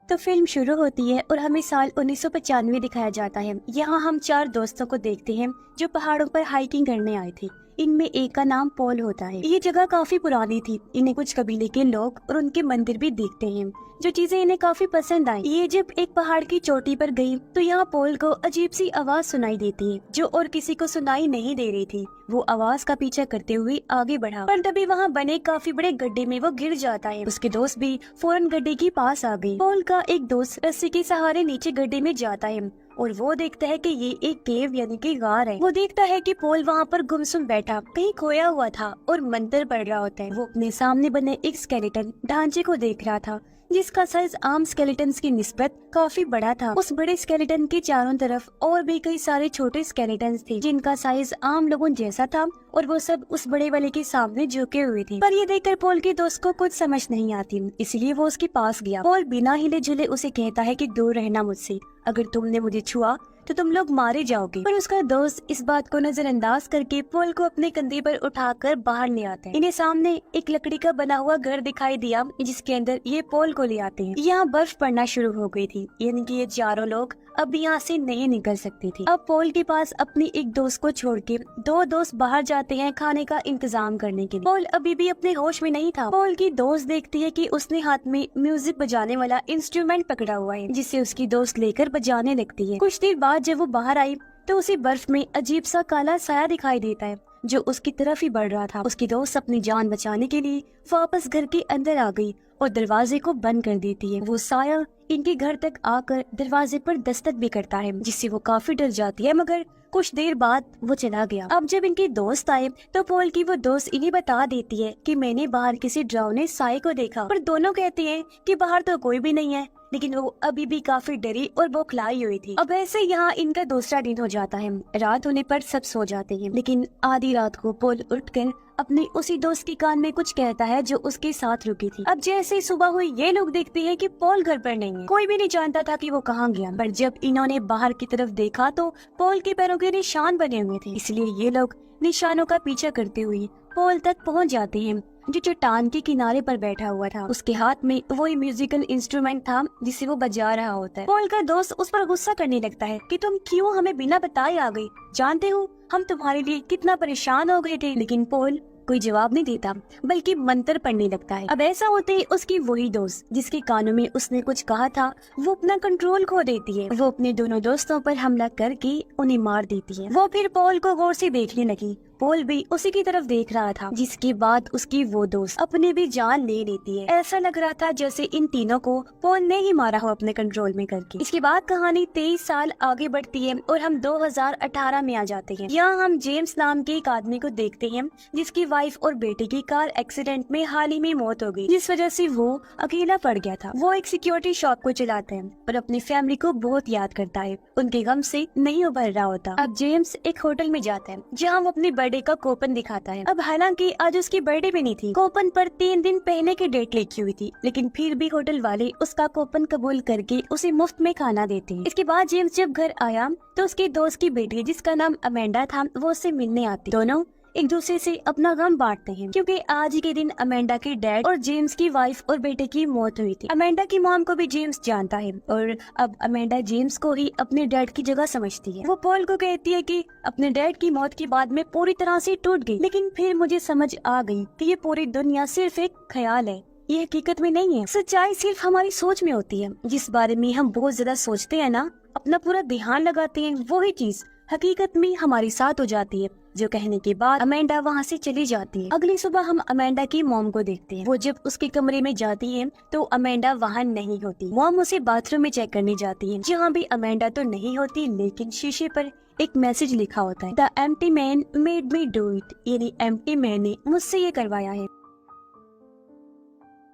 तो फिल्म शुरू होती है और हमें साल 1995 दिखाया जाता है। यहाँ हम 4 दोस्तों को देखते हैं जो पहाड़ों पर हाइकिंग करने आए थे। इनमें एक का नाम पॉल होता है। ये जगह काफी पुरानी थी। इन्हें कुछ कबीले के लोग और उनके मंदिर भी दिखते हैं, जो चीजें इन्हें काफी पसंद आई। ये जब एक पहाड़ की चोटी पर गई तो यहाँ पॉल को अजीब सी आवाज सुनाई देती है, जो और किसी को सुनाई नहीं दे रही थी। वो आवाज का पीछा करते हुए आगे बढ़ा, पर तभी वहाँ बने काफी बड़े गड्ढे में वो गिर जाता है। उसके दोस्त भी फौरन गड्ढे के पास आ गए। पॉल का एक दोस्त रस्सी के सहारे नीचे गड्ढे में जाता है और वो देखता है कि ये एक केव यानी कि गार है। वो देखता है कि पॉल वहाँ पर गुमसुम बैठा कहीं खोया हुआ था और मंत्र पढ़ रहा होता है। वो अपने सामने बने एक स्केलेटन ढांचे को देख रहा था, जिसका साइज आम स्केलेटन्स की निस्बत काफी बड़ा था। उस बड़े स्केलेटन के चारों तरफ और भी कई सारे छोटे स्केलेटन्स थे, जिनका साइज आम लोगों जैसा था और वो सब उस बड़े वाले के सामने झुके हुए थे। पर ये देखकर पॉल के दोस्त को कुछ समझ नहीं आती, इसलिए वो उसके पास गया। पॉल बिना हिले जुले उसे कहता है कि दूर रहना मुझसे, अगर तुमने मुझे छुआ तो तुम लोग मारे जाओगे। पर उसका दोस्त इस बात को नजरअंदाज करके पॉल को अपने कंधे पर उठाकर बाहर ले आते हैं। इन्हें सामने एक लकड़ी का बना हुआ घर दिखाई दिया, जिसके अंदर ये पॉल को ले आते हैं। यहाँ बर्फ पड़ना शुरू हो गई थी, यानी कि ये चारों लोग अब यहाँ से नहीं निकल सकते थे। अब पॉल के पास अपनी एक दोस्त को छोड़ के 2 दोस्त बाहर जाते हैं खाने का इंतजाम करने के लिए। पॉल अभी भी अपने होश में नहीं था। पॉल की दोस्त देखती है कि उसने हाथ में म्यूजिक बजाने वाला इंस्ट्रूमेंट पकड़ा हुआ है, जिसे उसकी दोस्त लेकर बजाने लगती है। कुछ देर बाद जब वो बाहर आई तो उसे बर्फ में अजीब सा काला साया दिखाई देता है, जो उसकी तरफ ही बढ़ रहा था। उसकी दोस्त अपनी जान बचाने के लिए वापस घर के अंदर आ गई और दरवाजे को बंद कर देती है। वो साया इनके घर तक आकर दरवाजे पर दस्तक भी करता है, जिससे वो काफी डर जाती है, मगर कुछ देर बाद वो चला गया। अब जब इनके दोस्त आए तो पॉल की वो दोस्त इन्हें बता देती है कि मैंने बाहर किसी डरावने साये को देखा। पर दोनों कहते हैं कि बाहर तो कोई भी नहीं है, लेकिन वो अभी भी काफी डरी और बौखलाई हुई थी। अब ऐसे यहाँ इनका दूसरा दिन हो जाता है। रात होने पर सब सो जाते हैं, लेकिन आधी रात को पॉल उठकर अपने उसी दोस्त के कान में कुछ कहता है जो उसके साथ रुकी थी। अब जैसे ही सुबह हुई ये लोग देखते हैं कि पॉल घर पर नहीं है। कोई भी नहीं जानता था कि वो कहाँ गया, पर जब इन्होंने बाहर की तरफ देखा तो पॉल के पैरों के निशान बने हुए थे। इसलिए ये लोग निशानों का पीछा करते हुए पॉल तक पहुँच जाते हैं, जो चट्टान के किनारे पर बैठा हुआ था। उसके हाथ में वही म्यूजिकल इंस्ट्रूमेंट था जिसे वो बजा रहा होता है। पॉल का दोस्त उस पर गुस्सा करने लगता है कि तुम क्यों हमें बिना बताए आ गई, जानते हो हम तुम्हारे लिए कितना परेशान हो गए थे। लेकिन पॉल कोई जवाब नहीं देता, बल्कि मंत्र पढ़ने लगता है। अब ऐसा होते ही उसकी वही दोस्त जिसके कानों में उसने कुछ कहा था, वो अपना कंट्रोल खो देती है। वो अपने दोनों दोस्तों पर हमला करके उन्हें मार देती है। वो फिर पॉल को गौर से देखने लगी। पॉल भी उसी की तरफ देख रहा था, जिसके बाद उसकी वो दोस्त अपने भी जान ले लेती है। ऐसा लग रहा था जैसे इन तीनों को पॉल ने ही मारा हो अपने कंट्रोल में करके। इसके बाद कहानी 23 साल आगे बढ़ती है और हम 2018 में आ जाते हैं। यहाँ हम जेम्स नाम के एक आदमी को देखते हैं, जिसकी वाइफ और बेटे की कार एक्सीडेंट में हाल ही में मौत हो गई, जिस वजह से वो अकेला पड़ गया था। वो एक सिक्योरिटी शॉप को चलाते हैं और अपनी फैमिली को बहुत याद करता है, उनके गम से नहीं उभर रहा होता। अब जेम्स एक होटल में जाता है, जहाँ वो अपनी बर्थडे का कूपन दिखाता है। अब हालांकि आज उसकी बर्थडे भी नहीं थी, कूपन पर 3 दिन पहले की डेट लिखी हुई थी, लेकिन फिर भी होटल वाले उसका कूपन कबूल करके उसे मुफ्त में खाना देते हैं। इसके बाद जेम्स जब घर आया तो उसके दोस्त की बेटी, जिसका नाम अमेंडा था, वो उससे मिलने आती। दोनों एक दूसरे से अपना गम बांटते हैं, क्योंकि आज के दिन अमेंडा के डैड और जेम्स की वाइफ और बेटे की मौत हुई थी। अमेंडा की मॉम को भी जेम्स जानता है और अब अमेंडा जेम्स को ही अपने डैड की जगह समझती है। वो पॉल को कहती है कि अपने डैड की मौत के बाद मैं पूरी तरह से टूट गई, लेकिन फिर मुझे समझ आ गई कि ये पूरी दुनिया सिर्फ एक ख्याल है, ये हकीकत में नहीं है। सच्चाई सिर्फ हमारी सोच में होती है। जिस बारे में हम बहुत ज्यादा सोचते हैं ना, अपना पूरा ध्यान लगाते हैं, वही चीज हकीकत में हमारे साथ हो जाती है। जो कहने के बाद अमेंडा वहाँ से चली जाती है। अगली सुबह हम अमेंडा की मॉम को देखते हैं। वो जब उसके कमरे में जाती है तो अमेंडा वहाँ नहीं होती। मॉम उसे बाथरूम में चेक करने जाती है, जहाँ भी अमेंडा तो नहीं होती, लेकिन शीशे पर एक मैसेज लिखा होता है, the empty man made me do it, यानी एम्प्टी मैन ने मुझसे ये करवाया है।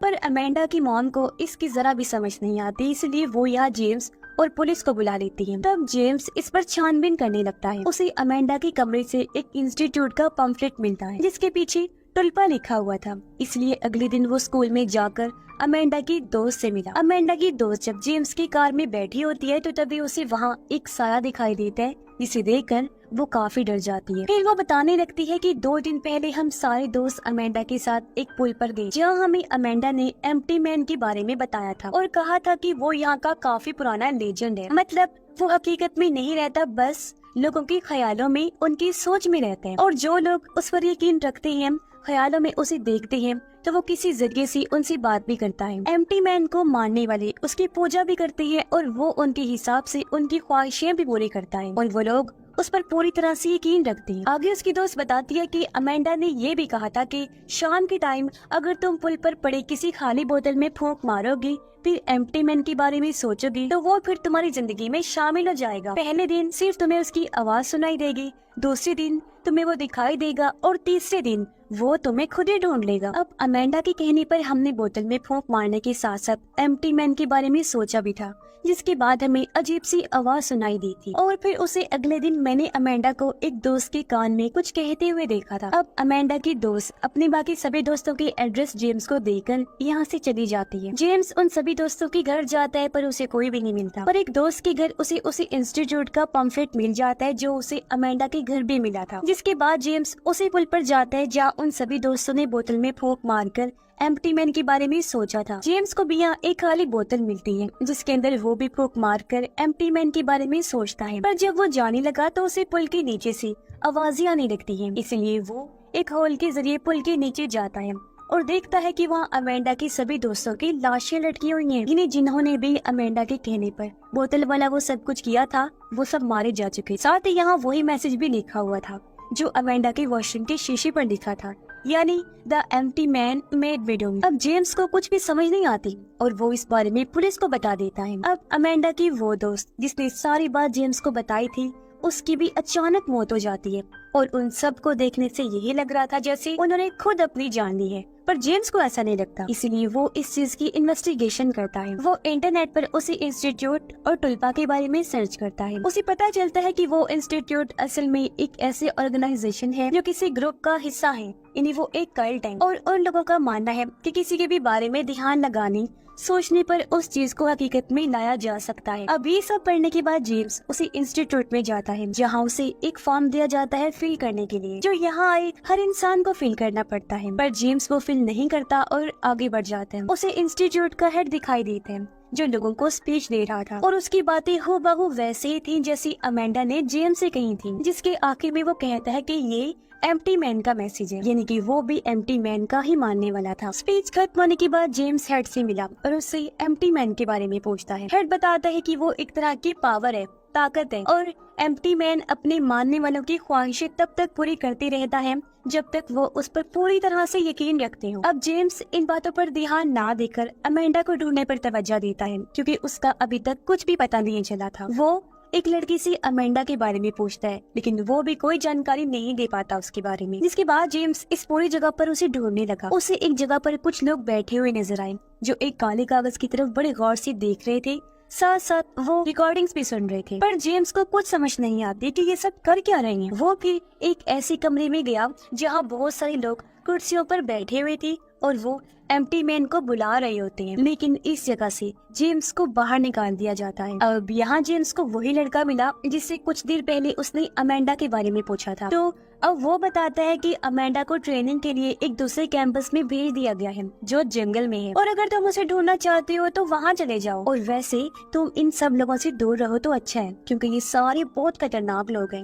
पर अमेंडा की मॉम को इसकी जरा भी समझ नहीं आती, इसलिए वो यहाँ जेम्स और पुलिस को बुला लेती है। तब जेम्स इस पर छानबीन करने लगता है। उसे अमेंडा के कमरे से एक इंस्टीट्यूट का पम्फलेट मिलता है, जिसके पीछे टुल्पा लिखा हुआ था। इसलिए अगले दिन वो स्कूल में जाकर अमेंडा की दोस्त से मिला। अमेंडा की दोस्त जब जेम्स की कार में बैठी होती है तो तभी उसे वहाँ एक साया दिखाई देता है, जिसे देखकर वो काफी डर जाती है। फिर वो बताने लगती है कि 2 दिन पहले हम सारे दोस्त अमेंडा के साथ एक पुल पर गए, जहाँ हमें अमेंडा ने एम्प्टी मैन के बारे में बताया था और कहा था कि वो यहाँ का काफी पुराना लेजेंड है। मतलब वो हकीकत में नहीं रहता, बस लोगों के ख्यालों में, उनकी सोच में रहते हैं, और जो लोग उस पर यकीन रखते हैं, ख्यालों में उसे देखते हैं, तो वो किसी जरिए से उनसे बात भी करता है। एम्प्टी मैन को मानने वाले उसकी पूजा भी करते हैं और वो उनके हिसाब से उनकी ख्वाहिशें भी पूरी करता है और वो लोग उस पर पूरी तरह से यकीन रखते हैं। आगे उसकी दोस्त बताती है कि अमेंडा ने ये भी कहा था कि शाम के टाइम अगर तुम पुल पर पड़े किसी खाली बोतल में फूंक मारोगी, फिर एम्प्टी मैन के बारे में सोचोगी, तो वो फिर तुम्हारी जिंदगी में शामिल हो जाएगा। पहले दिन सिर्फ तुम्हें उसकी आवाज सुनाई देगी, दूसरे दिन तुम्हें वो दिखाई देगा और तीसरे दिन वो तुम्हें खुद ही ढूंढ लेगा। अब अमेंडा के कहने पर हमने बोतल में फूंक मारने के साथ साथ एम्प्टी मैन के बारे में सोचा भी था, जिसके बाद हमें अजीब सी आवाज सुनाई दी थी। और फिर उसे अगले दिन मैंने अमेंडा को एक दोस्त के कान में कुछ कहते हुए देखा था। अब अमेंडा की दोस्त अपने बाकी सभी दोस्तों के एड्रेस जेम्स को देकर यहाँ से चली जाती है। जेम्स उन सभी दोस्तों के घर जाता है पर उसे कोई भी नहीं मिलता, पर एक दोस्त के घर उसे इंस्टीट्यूट का पम्फलेट मिल जाता है जो उसे अमेंडा के घर भी मिला था। जिसके बाद जेम्स उसी पुल पर जाता है जहाँ उन सभी दोस्तों ने बोतल में फूंक मारकर एम्प्टी मैन के बारे में सोचा था। जेम्स को भी यहाँ एक खाली बोतल मिलती है जिसके अंदर वो भी फूंक मारकर एम्प्टी मैन के बारे में सोचता है, पर जब वो जाने लगा तो उसे पुल के नीचे से आवाजें आने लगती हैं। इसलिए वो एक होल के जरिए पुल के नीचे जाता है और देखता है कि वहाँ अमेंडा की सभी दोस्तों की लाशें लटकी हुई हैं, जिन्होंने भी अमेंडा के कहने पर बोतल वाला वो सब कुछ किया था, वो सब मारे जा चुके। साथ ही यहाँ वही मैसेज भी लिखा हुआ था जो अमेंडा के वॉशरूम के शीशे पर लिखा था, यानी the empty man made window. अब जेम्स को कुछ भी समझ नहीं आती और वो इस बारे में पुलिस को बता देता है। अब अमेंडा की वो दोस्त जिसने सारी बात जेम्स को बताई थी, उसकी भी अचानक मौत हो जाती है और उन सब को देखने से यही लग रहा था जैसे उन्होंने खुद अपनी जान ली है, पर जेम्स को ऐसा नहीं लगता। इसलिए वो इस चीज की इन्वेस्टिगेशन करता है। वो इंटरनेट पर उसी इंस्टीट्यूट और टुल्पा के बारे में सर्च करता है। उसे पता चलता है कि वो इंस्टीट्यूट असल में एक ऐसे ऑर्गेनाइजेशन है जो किसी ग्रुप का हिस्सा है, यानी वो एक कल्ट है और उन लोगों का मानना है कि किसी के भी बारे में ध्यान लगाने सोचने पर उस चीज को हकीकत में लाया जा सकता है। अब ये सब पढ़ने के बाद जेम्स उसी इंस्टीट्यूट में जाता है जहाँ उसे एक फॉर्म दिया जाता है फिल करने के लिए, जो यहाँ आए हर इंसान को फिल करना पड़ता है, पर जेम्स वो फिल नहीं करता और आगे बढ़ जाता है। उसे इंस्टीट्यूट का हेड दिखाई देता है जो लोगों को स्पीच दे रहा था और उसकी बातें हूबहू वैसे ही थी जैसी अमेंडा ने जेम्स से कही थी, जिसके आखिर में वो कहता है कि ये एम्प्टी मैन का मैसेज है, यानी कि वो भी एम्प्टी मैन का ही मानने वाला था। स्पीच खत्म होने के बाद जेम्स हेड से मिला और उससे एम्प्टी मैन के बारे में पूछता है। हेड बताता है कि वो एक तरह की पावर है, ताकत है, और एम्प्टी मैन अपने मानने वालों की ख्वाहिशें तब तक पूरी करते रहता है जब तक वो उस पर पूरी तरह से यकीन रखते हो। अब जेम्स इन बातों पर ध्यान ना देकर अमेंडा को ढूंढने पर तवज्जो देता है क्योंकि उसका अभी तक कुछ भी पता नहीं चला था। वो एक लड़की से अमेंडा के बारे में पूछता है लेकिन वो भी कोई जानकारी नहीं दे पाता उसके बारे में। जिसके बाद जेम्स इस पूरी जगह पर उसे ढूंढने लगा। उसे एक जगह पर कुछ लोग बैठे हुए नजर आए जो एक काले कागज की तरफ बड़े गौर से देख रहे थे, साथ साथ वो रिकॉर्डिंग्स भी सुन रहे थे, पर जेम्स को कुछ समझ नहीं आती कि ये सब कर क्या रहे हैं। वो फिर एक ऐसे कमरे में गया जहाँ बहुत सारे लोग कुर्सियों पर बैठे हुए थे और वो एम्प्टी मैन को बुला रहे होते हैं, लेकिन इस जगह से जेम्स को बाहर निकाल दिया जाता है। अब यहाँ जेम्स को वही लड़का मिला जिससे कुछ देर पहले उसने अमेंडा के बारे में पूछा था। तो अब वो बताता है कि अमेंडा को ट्रेनिंग के लिए एक दूसरे कैंपस में भेज दिया गया है जो जंगल में है, और अगर तुम उसे ढूंढना चाहते हो तो वहाँ चले जाओ, और वैसे तुम इन सब लोगों से दूर रहो तो अच्छा है क्योंकि ये सारे बहुत खतरनाक लोग हैं।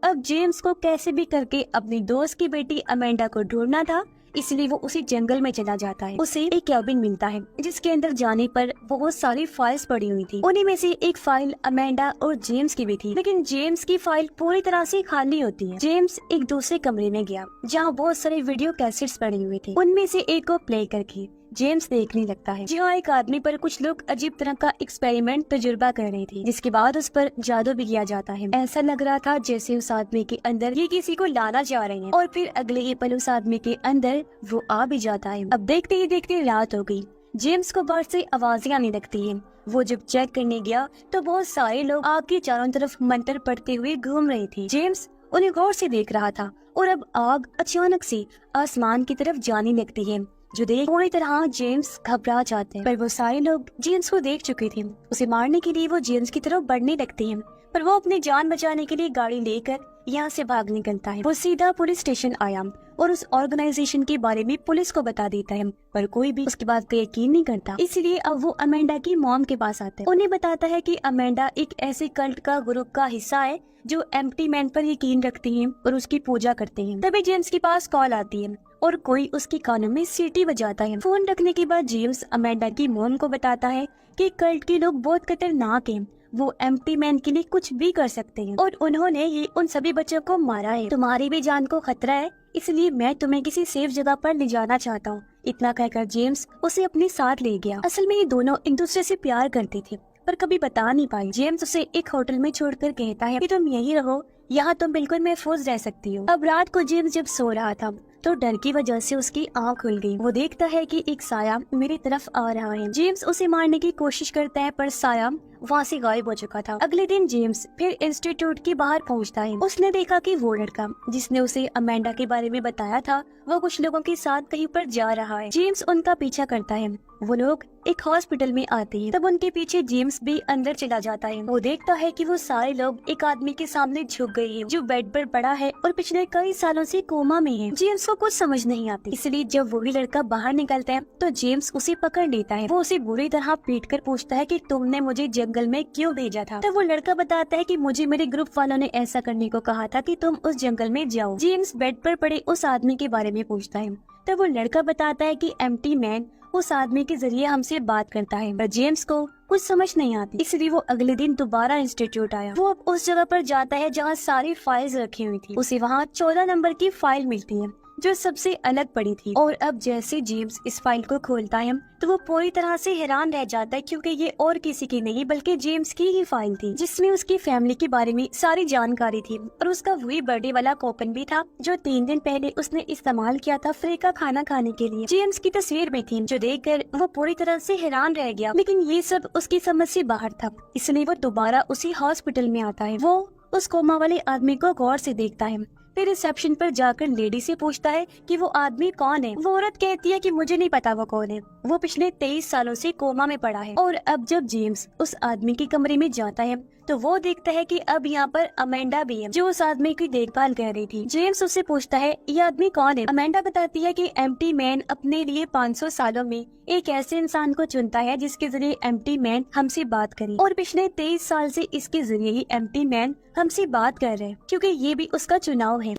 अब जेम्स को कैसे भी करके अपनी दोस्त की बेटी अमेंडा को ढूंढना था, इसलिए वो उसी जंगल में चला जाता है। उसे एक कैबिन मिलता है जिसके अंदर जाने पर बहुत सारी फाइल्स पड़ी हुई थी। उन्हीं में से एक फाइल अमेंडा और जेम्स की भी थी, लेकिन जेम्स की फाइल पूरी तरह से खाली होती है। जेम्स एक दूसरे कमरे में गया जहाँ बहुत सारे वीडियो कैसेट्स पड़े हुए थे। उनमें से एक को प्ले करके जेम्स देखने लगता है जहाँ एक आदमी पर कुछ लोग अजीब तरह का एक्सपेरिमेंट तजुर्बा कर रहे थे, जिसके बाद उस पर जादू भी किया जाता है। ऐसा लग रहा था जैसे उस आदमी के अंदर ये किसी को लाना चाह रहे हैं, और फिर अगले ही पल उस आदमी के अंदर वो आ भी जाता है। अब देखते ही देखते रात हो गई। जेम्स को बाहर से आवाजें आने लगती है। वो जब चेक करने गया तो बहुत सारे लोग आग के चारों तरफ मंत्र पढ़ते हुए घूम रहे थे। जेम्स उन्हें गौर से देख रहा था और अब आग अचानक से आसमान की तरफ जाने लगती है, जो देख पूरी तरह जेम्स घबरा जाते हैं। पर वो सारे लोग जेम्स को देख चुके थे। उसे मारने के लिए वो जेम्स की तरफ बढ़ने लगते हैं, पर वो अपनी जान बचाने के लिए गाड़ी लेकर यहाँ से भाग निकलता है। वो सीधा पुलिस स्टेशन आया और उस ऑर्गेनाइजेशन के बारे में पुलिस को बता देता है, पर कोई भी उसकी बात पे यकीन नहीं करता। इसलिए अब वो अमेंडा की मॉम के पास आता है। उन्हें बताता है कि अमेंडा एक ऐसे कल्ट का ग्रुप का हिस्सा है जो एम्प्टी मैन पर यकीन रखते हैं और उसकी पूजा करते हैं। तभी जेम्स के पास कॉल आती है और कोई उसके कानों में सीटी बजाता है। फोन रखने के बाद जेम्स अमेंडा की मॉम को बताता है कि कल्ट के लोग बहुत खतरनाक हैं, वो एम्प्टी मैन के लिए कुछ भी कर सकते हैं और उन्होंने ये उन सभी बच्चों को मारा है। तुम्हारी भी जान को खतरा है, इसलिए मैं तुम्हें किसी सेफ जगह पर ले जाना चाहता हूँ। इतना कहकर जेम्स उसे अपने साथ ले गया। असल में ये दोनों एक दूसरे से प्यार करते थे, पर कभी बता नहीं पाई। जेम्स उसे एक होटल में छोड़कर कहता है कि तुम यहीं रहो, यहाँ तुम बिल्कुल महफूज रह सकती हो। अब रात को जेम्स जब सो रहा था तो डर की वजह से उसकी आँख खुल गई। वो देखता है कि एक साया मेरी तरफ आ रहा है। जेम्स उसे मारने की कोशिश करता है, पर साया वहाँ से गायब हो चुका था। अगले दिन जेम्स फिर इंस्टीट्यूट के बाहर पहुँचता है। उसने देखा कि वो लड़का जिसने उसे अमेंडा के बारे में बताया था, वो कुछ लोगों के साथ कहीं पर जा रहा है। जेम्स उनका पीछा करता है। वो लोग एक हॉस्पिटल में आते हैं, तब उनके पीछे जेम्स भी अंदर चला जाता है। वो देखता है कि वो सारे लोग एक आदमी के सामने झुक गए हैं, जो बेड पर पड़ा है और पिछले कई सालों से कोमा में है। जेम्स को कुछ समझ नहीं आती, इसलिए जब वही लड़का बाहर निकलता है तो जेम्स उसे पकड़ लेता है। वो उसे बुरी तरह पीट कर पूछता है कि तुमने मुझे जंगल में क्यों भेजा था। तब वो लड़का बताता है कि मुझे मेरे ग्रुप वालों ने ऐसा करने को कहा था कि तुम उस जंगल में जाओ। जेम्स बेड पर पड़े उस आदमी के बारे में पूछता है। तब वो लड़का बताता है कि एम्प्टी मैन उस आदमी के जरिए हमसे बात करता है, पर जेम्स को कुछ समझ नहीं आती, इसलिए वो अगले दिन दोबारा इंस्टीट्यूट आया। वो अब उस जगह पर जाता है जहाँ सारी फाइल्स रखी हुई थी। उसे वहाँ 14 नंबर की फाइल मिलती है जो सबसे अलग पड़ी थी। और अब जैसे जेम्स इस फाइल को खोलता है तो वो पूरी तरह से हैरान रह जाता है, क्योंकि ये और किसी की नहीं बल्कि जेम्स की ही फाइल थी, जिसमें उसकी फैमिली के बारे में सारी जानकारी थी और उसका वही बर्थडे वाला कूपन भी था जो 3 दिन पहले उसने इस्तेमाल किया था फ्री का खाना खाने के लिए। जेम्स की तस्वीर में थी, जो देखकर वो पूरी तरह से हैरान रह गया, लेकिन ये सब उसकी समझ से बाहर था, इसलिए वो दोबारा उसी हॉस्पिटल में आता है। वो उस कोमा वाले आदमी को गौर से देखता है, फिर रिसेप्शन पर जाकर लेडी से पूछता है कि वो आदमी कौन है। वो औरत कहती है कि मुझे नहीं पता वो कौन है, वो पिछले 23 सालों से कोमा में पड़ा है। और अब जब जेम्स उस आदमी के कमरे में जाता है तो वो देखता है कि अब यहाँ पर अमेंडा भी है, जो उस आदमी की देखभाल कर रही थी। जेम्स उससे पूछता है ये आदमी कौन है। अमेंडा बताती है कि एम्प्टी मैन अपने लिए 500 सालों में एक ऐसे इंसान को चुनता है जिसके जरिए एम्प्टी मैन हमसे बात करे, और पिछले 23 साल से इसके जरिए ही एम्प्टी मैन हमसे बात कर रहे हैं, क्योंकि ये भी उसका चुनाव है।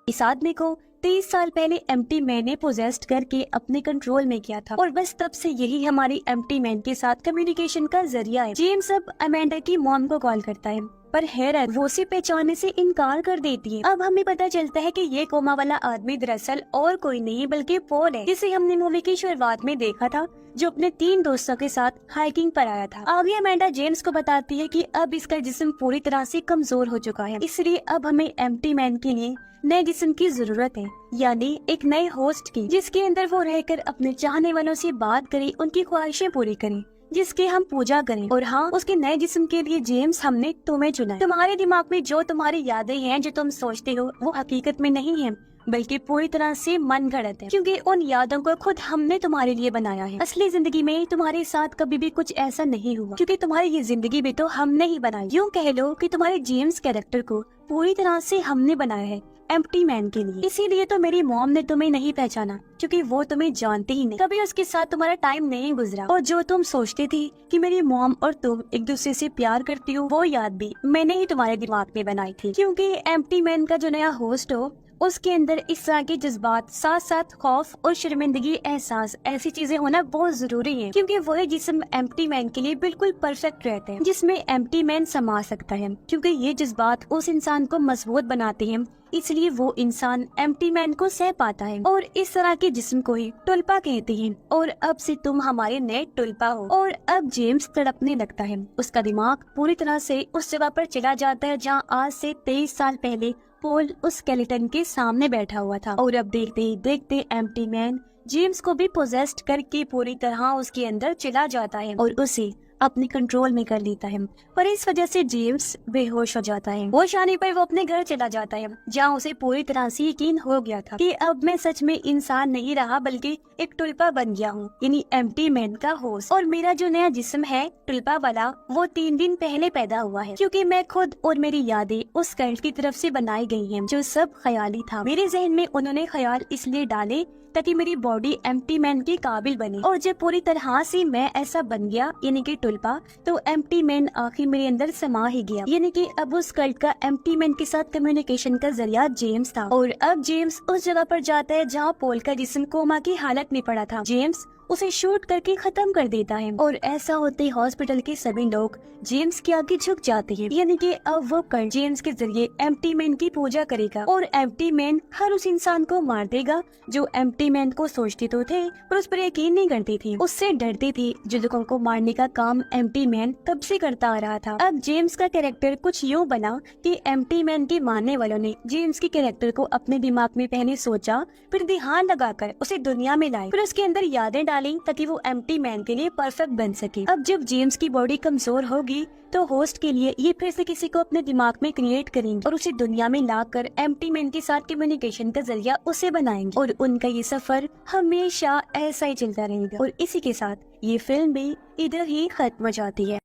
इस आदमी को 23 साल पहले एम्प्टी मैन ने पोजेस्ट करके अपने कंट्रोल में किया था, और बस तब से यही हमारी एम्प्टी मैन के साथ कम्युनिकेशन का जरिया है। जेम्स अब अमेंडा की मॉम को कॉल करता है, पर हैरत वो उसे पहचानने से इनकार कर देती है। अब हमें पता चलता है कि ये कोमा वाला आदमी दरअसल और कोई नहीं बल्कि पॉल है, जिसे हमने मूवी की शुरुआत में देखा था, जो अपने 3 दोस्तों के साथ हाइकिंग पर आया था। आगे अमेंडा जेम्स को बताती है कि अब इसका जिस्म पूरी तरह से कमजोर हो चुका है, इसलिए अब हमें एम्प्टी मैन के लिए नए जिस्म की जरूरत है, यानी एक नए होस्ट की, जिसके अंदर वो रहकर अपने चाहने वालों से बात करे, उनकी ख्वाहिशें पूरी करे, जिसकी हम पूजा करें। और हाँ, उसके नए जिस्म के लिए जेम्स हमने तुम्हें चुना है। तुम्हारे दिमाग में जो तुम्हारी यादें हैं, जो तुम सोचते हो, वो हकीकत में नहीं है, बल्कि पूरी तरह से मन गढ़ंत है, क्योंकि उन यादों को खुद हमने तुम्हारे लिए बनाया है। असली जिंदगी में तुम्हारे साथ कभी भी कुछ ऐसा नहीं हुआ, क्योंकि तुम्हारी ये जिंदगी भी तो हमने ही बनाई। यूँ कह लो कि तुम्हारे जेम्स कैरेक्टर को पूरी तरह से हमने बनाया है एम्प्टी मैन के लिए। इसीलिए तो मेरी मॉम ने तुम्हें नहीं पहचाना, क्योंकि वो तुम्हें जानती ही नहीं, कभी उसके साथ तुम्हारा टाइम नहीं गुजरा। और जो तुम सोचती थी कि मेरी मॉम और तुम एक दूसरे से प्यार करती हो, वो याद भी मैंने ही तुम्हारे दिमाग में बनाई थी, क्योंकि एम्प्टी मैन का जो नया होस्ट हो, उसके अंदर इस तरह के जज्बात, साथ साथ खौफ और शर्मिंदगी, एहसास, ऐसी चीजें होना बहुत जरूरी है, क्योंकि वही जिस्म एम्प्टी मैन के लिए बिल्कुल परफेक्ट रहते हैं, जिसमें एम्प्टी मैन समा सकता है, क्योंकि ये जज्बात उस इंसान को मजबूत बनाते हैं, इसलिए वो इंसान एम्प्टी मैन को सह पाता है। और इस तरह के जिस्म को ही टुल्पा कहते हैं। और अब से तुम हमारे नए टुल्पा हो। और अब जेम्स तड़पने लगता है, उसका दिमाग पूरी तरह से उस जगह पर चला जाता है जहाँ आज से 23 साल पहले पॉल उस स्केलेटन के सामने बैठा हुआ था। और अब देखते ही देखते एम्प्टी मैन जेम्स को भी पोजेस्ट करके पूरी तरह उसके अंदर चला जाता है और उसे अपने कंट्रोल में कर लेता है, पर इस वजह से जेम्स बेहोश हो जाता है। होश आने पर वो अपने घर चला जाता है, जहाँ उसे पूरी तरह से यकीन हो गया था कि अब मैं सच में इंसान नहीं रहा बल्कि एक टुलपा बन गया हूँ, यानी एम्प्टी मैन का होस्ट। और मेरा जो नया जिस्म है टुलपा वाला, वो 3 दिन पहले पैदा हुआ है, क्योंकि मैं खुद और मेरी यादें उस कल्ट की तरफ से बनाई गई हैं, जो सब ख्याली था। मेरे जहन में उन्होंने ख्याल इसलिए डाले ताकि मेरी बॉडी एम्प्टी मैन के काबिल बने, और जब पूरी तरह से मैं ऐसा बन गया यानी कि टुलपा, तो एम्प्टी मैन आखिर मेरे अंदर समा ही गया। यानी कि अब उस कल्ट का एम्प्टी मैन के साथ कम्युनिकेशन का जरिया जेम्स था। और अब जेम्स उस जगह पर जाता है जहाँ पॉल का जिस्म कोमा की हालत में पड़ा था। जेम्स उसे शूट करके खत्म कर देता है, और ऐसा होते हॉस्पिटल के सभी लोग जेम्स के आगे झुक जाते हैं। यानी कि अब वो कल्ट जेम्स के जरिए एम्प्टी मैन की पूजा करेगा, और एम्प्टी मैन हर उस इंसान को मार देगा जो एम्प्टी मैन को सोचते तो थे पर उस पर यकीन नहीं करती थी, उससे डरती थी, जो लोगों को मारने का काम एम्प्टी मैन तब से करता आ रहा था। अब जेम्स का कैरेक्टर कुछ यूँ बना कि एम्प्टी मैन के मानने वालों ने जेम्स के कैरेक्टर को अपने दिमाग में पहले सोचा, फिर ध्यान लगाकर उसे दुनिया में लाए, फिर उसके अंदर यादें डाली ताकि वो एम्प्टी मैन के लिए परफेक्ट बन सके। अब जब जेम्स की बॉडी कमजोर होगी तो होस्ट के लिए ये फिर से किसी को अपने दिमाग में क्रिएट करेंगे और उसे दुनिया में लाकर एम्प्टी मैन के साथ कम्युनिकेशन का जरिया उसे बनाएंगे, और उनका ये सफर हमेशा ऐसा ही चलता रहेगा। और इसी के साथ ये फिल्म भी इधर ही खत्म हो जाती है।